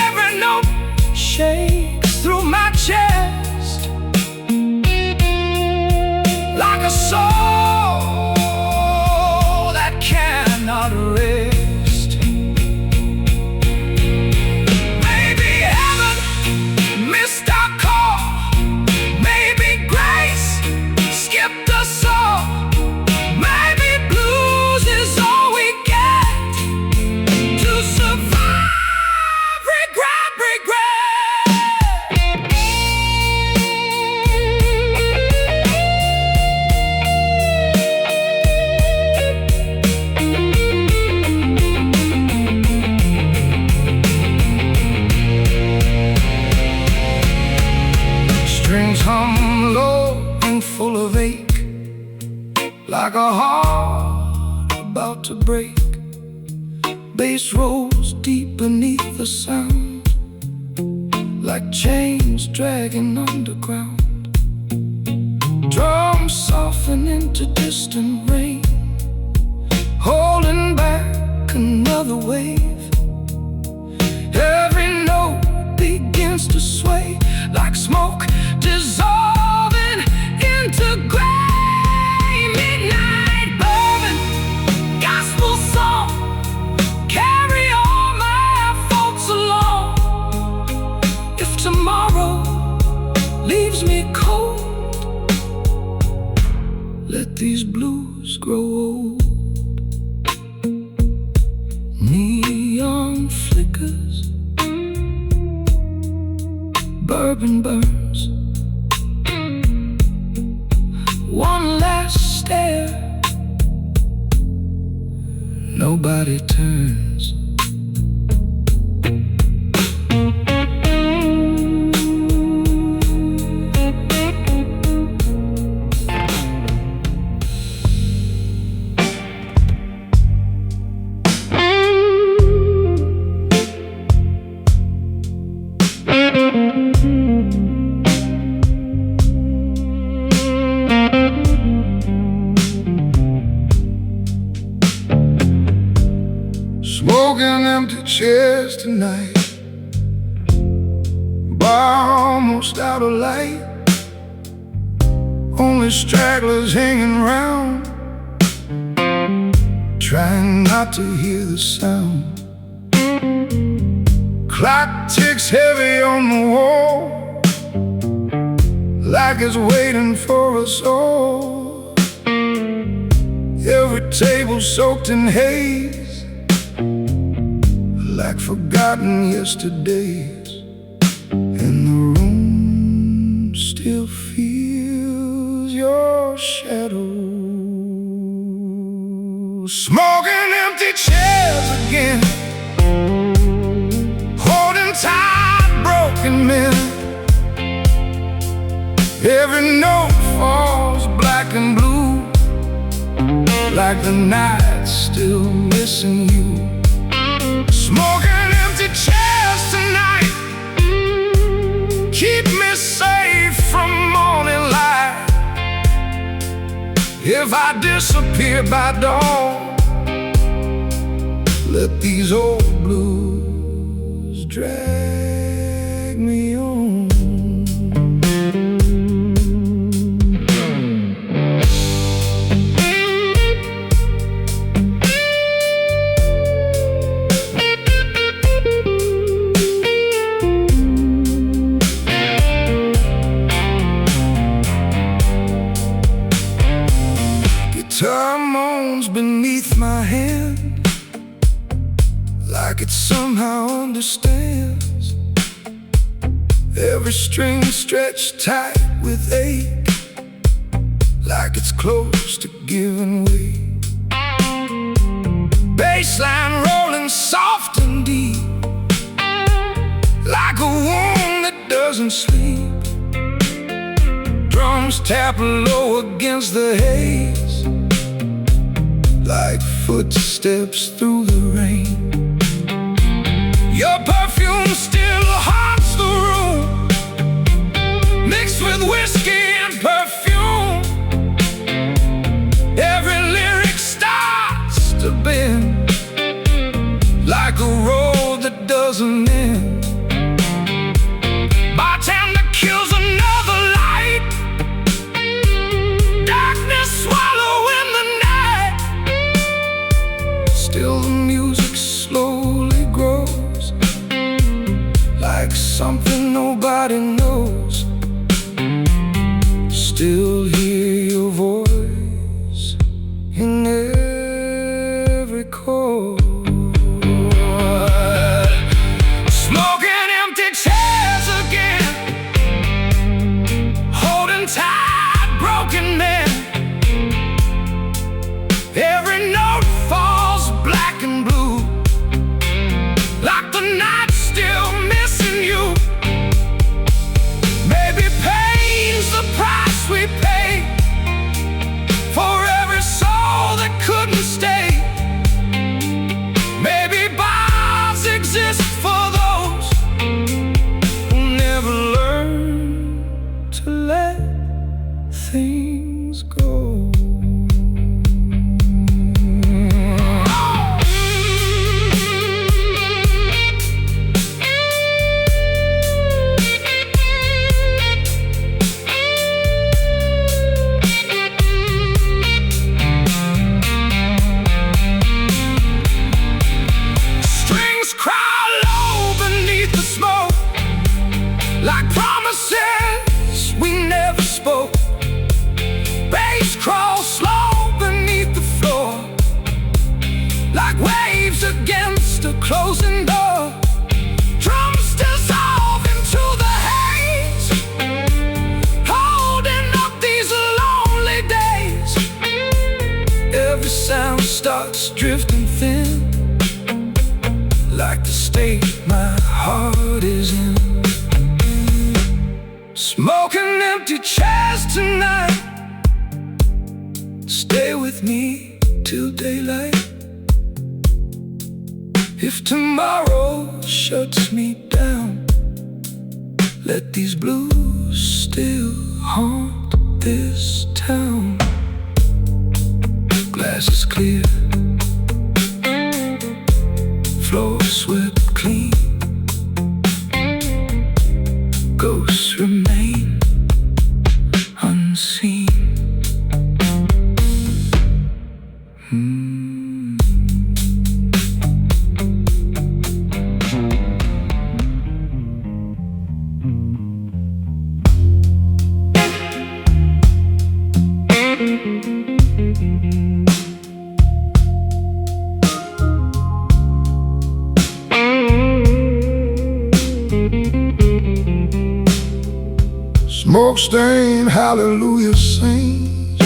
Every note shakes through my chest like a soul that cannot rest. Maybe heaven missed our call. Maybe grace skipped us all. Maybe blues is all we get to survive. Regret, regret. Strings hum low and full of ache, like a heart about to break. Bass rolls deep beneath the sound, like chains dragging underground. Drums soften into distant rain, holding back another wave. Every note begins to sway, like smoke dissolving into gray. Midnight bourbon gospel song, carry all my faults along. If tomorrow leaves me cold, let these blues grow old. Neon flickers, bourbon burns. One last stare, nobody turns. Smoking empty chairs tonight, bar almost out of light. Only stragglers hanging round, trying not to hear the sound. Clock ticks heavy on the wall, like it's waiting for us all. Every table soaked in haze, like forgotten yesterdays. And the room still feels your shadow. Smoking empty chairs again, holding tight broken men. Every note falls black and blue, like the night's still missing you. Smoking empty chairs tonight, keep me safe from morning light. If I disappear by dawn, let these old blues drag me on. Guitar moans beneath my hand, like it somehow understands. Every string stretched tight with ache, like it's close to giving way. Bassline rolling soft and deep, like a wound that doesn't sleep. drums tap low against the haze, like footsteps through the rain. Your perfume still haunts the room, mixed with whiskey and perfume. Every lyric starts to bend, like a road that doesn't end. Bartender kills another light, darkness swallowing the night. Still the music slowly grows, like something nobody knows. Still hear your voice in every chord. Smoking empty chairs again, holding tight broken men. Every note falls black and blue, like the night's still missing you. Maybe pain's the price we pay for every soul that couldn't stay. Maybe bars exist for those who never learn to let things go. Like promises we never spoke, bass crawl slow beneath the floor, like waves against a closing door. Drums dissolve into the haze, holding up these lonely days. Every sound starts drifting thin, like the state my heart is in. Smoking empty chairs tonight, stay with me till daylight. If tomorrow shuts me down, let these blues still haunt this town. Glass is clear, floor swept clean, ghosts remain unseen.
Smoke-stained hallelujah sings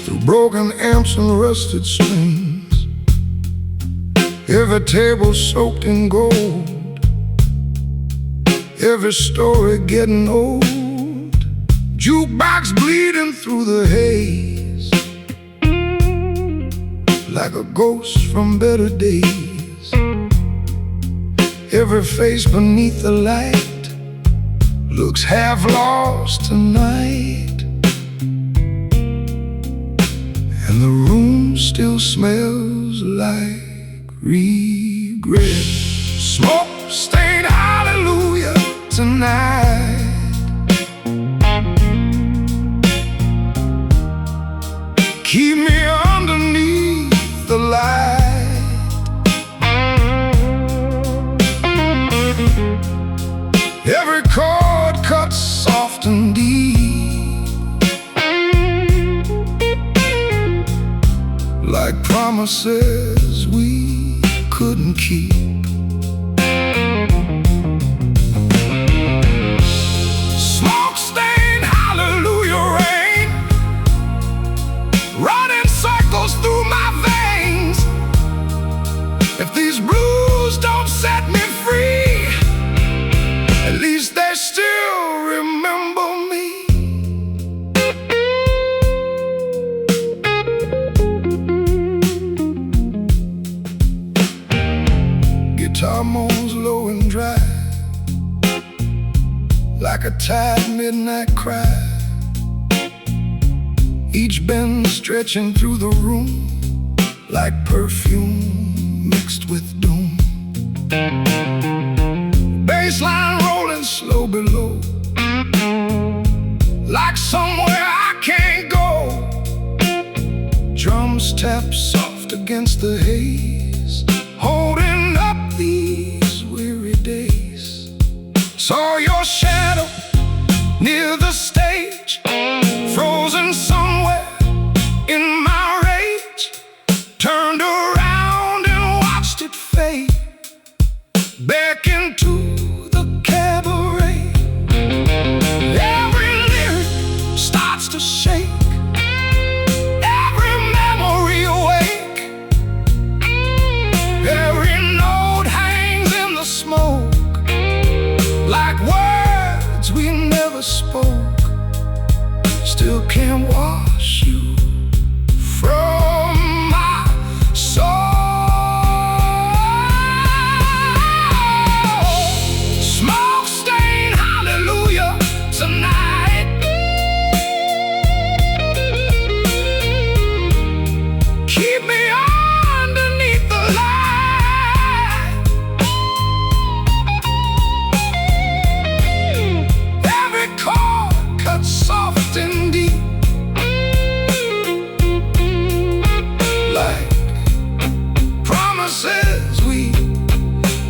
through broken amps and rusted strings. Every table soaked in gold, every story getting old. Jukebox bleeding through the haze, like a ghost from better days. Every face beneath the light looks half lost tonight, and the room still smells like regret. Smoke-stained hallelujah tonight. Keep me underneath the light. Every chord cuts soft and deep, like promises we couldn't keep. Smoke-stained hallelujah rain, running circles through my veins. If these blues don't set me free, at least they still remember me. like a tired midnight cry. Each bend stretching through the room like perfume mixed with doom. Bassline rolling slow below, like somewhere I can't go. Drums tap soft against the haze, holding up these weary days. Saw your shadow near the stage, frozen somewhere in my rage. Turned around and watched it fade back into the cabaret. Every lyric starts to shake, every memory awake. Every note hangs in the smoke, like words we never spoke. Still can't wash you from my soul. Smoke stain hallelujah tonight. Keep me underneath the light. Every chord cut soft and deep, like promises we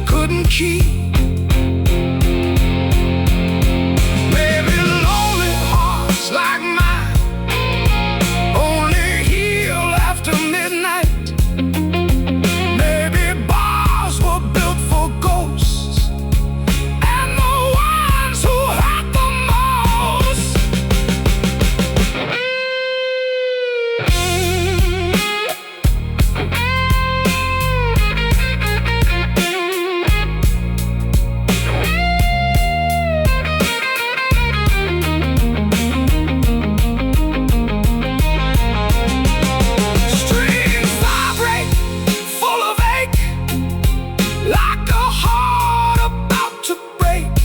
couldn't keep. Maybe lonely hearts like mine only heal after midnight. Maybe bars were built for ghosts and the ones who hurt the most. Strings vibrate, full of ache, like a heart about to break.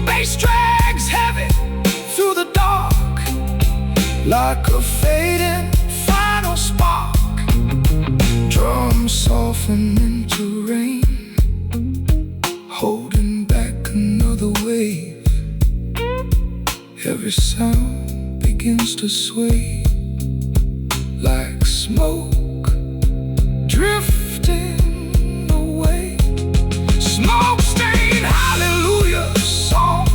Bass drags heavy through the dark, like a fading final spark. Drums soften into rain, holding back another wave. Every sound begins to sway, like smoke drifting away. Smoke stain hallelujah song.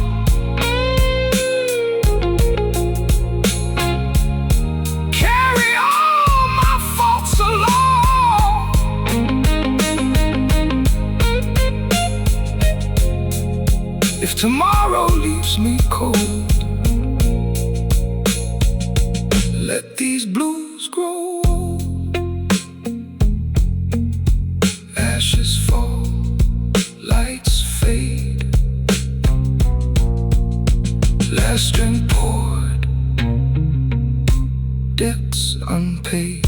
Carry all my faults along. If tomorrow leaves me cold, let these blues grow old. Ashes fall, lights fade, last drink poured, debts unpaid.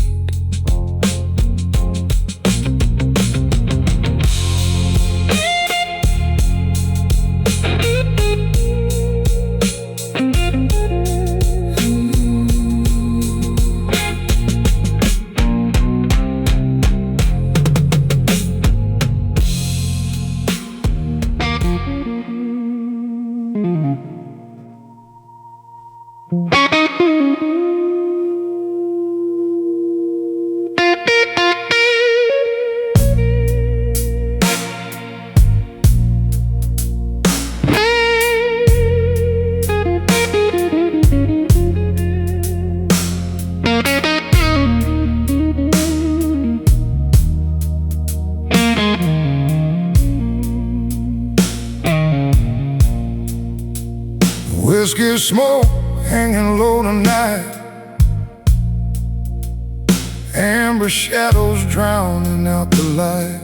Whiskey smoke hanging low tonight, amber shadows drowning out the light.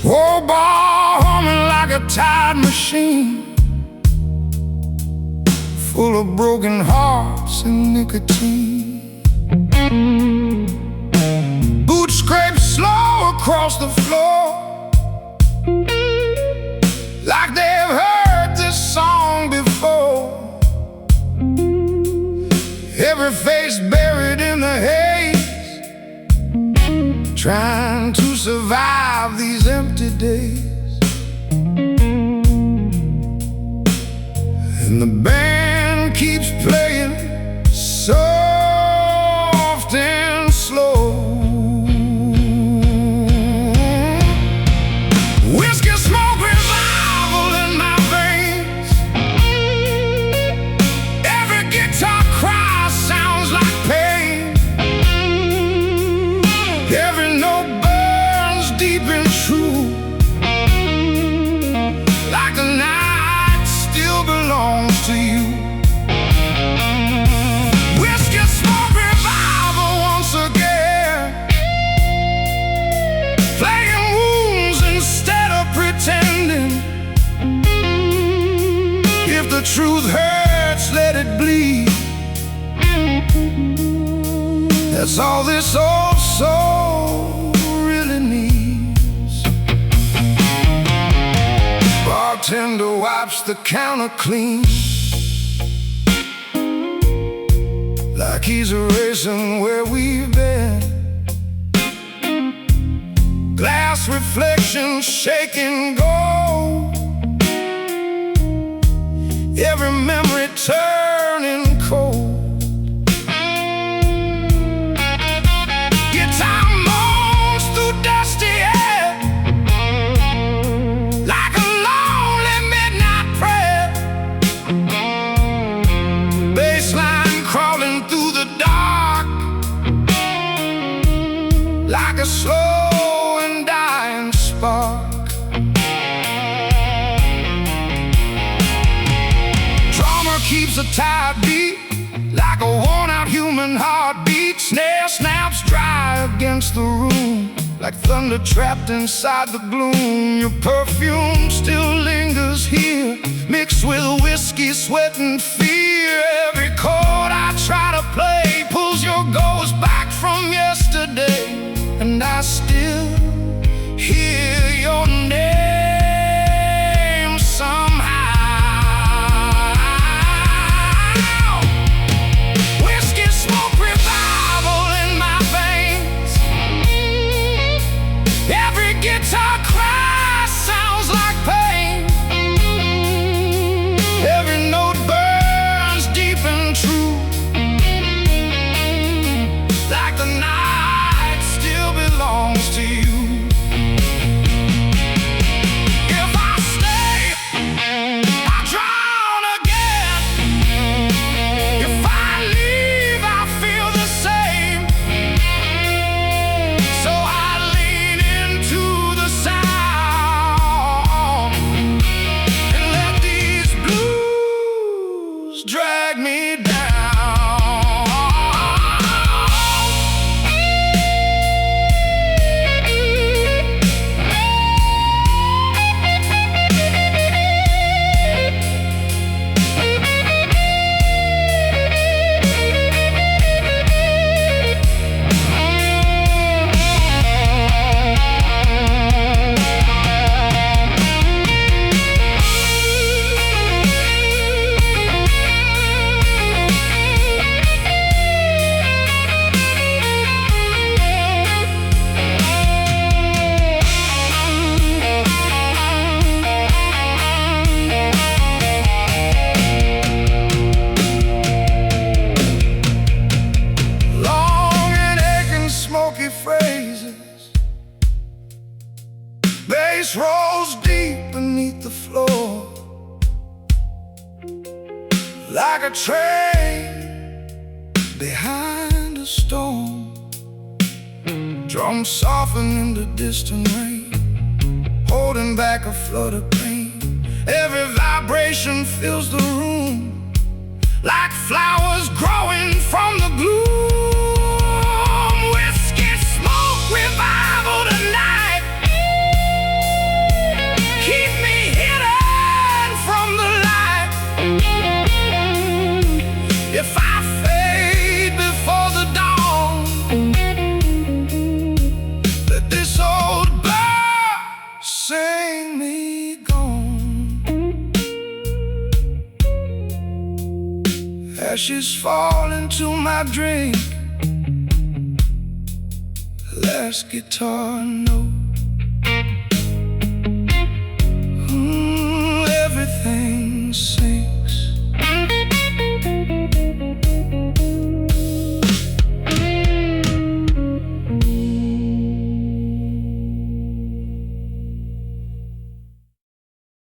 Old bar humming like a tired machine, full of broken hearts and nicotine. Boots scrape slow across the floor, like they and the band keeps playing soft and slow. Whiskey smoke revival in my veins. Every guitar cry sounds like pain. Every note burns deep and true, like the night still belongs to you. Whiskey smoke revival once again, playing wounds instead of pretending. If the truth hurts, let it bleed. That's all this old soul really needs. Bartender wipes the counter clean, like he's erasing where we've been. Glass reflections shaking gold, every memory turning cold. Guitar moans through dusty air, like a lonely midnight prayer. Bassline crawling through the dark, like a slow and dying spark. Drummer keeps a tight beat, like a worn-out human heartbeat. Snare snaps dry against the room, like thunder trapped inside the gloom. Your perfume still lingers here, mixed with whiskey, sweat, and fear. Every chord I try to play pulls your ghost back from yesterday, and I still hear your name somehow. Whiskey smoke revival in my veins. Every guitar cry sounds like pain. Every note burns deep and true, like the night still belongs to you. If I stay, I drown again. If I leave, I feel the same. So I lean into the sound and let these blues drag me down. Long and aching smoky phrases, bass rolls deep beneath the floor, like a train behind a storm. Drums soften in the distant rain, holding back a flood of pain. Every vibration fills the room, like flowers growing from the gloom. Whiskey smoke revival tonight, keep me hidden from the light. If I fade before the dawn, let this old bird sing me gone. Ashes fall into my drink, last guitar note.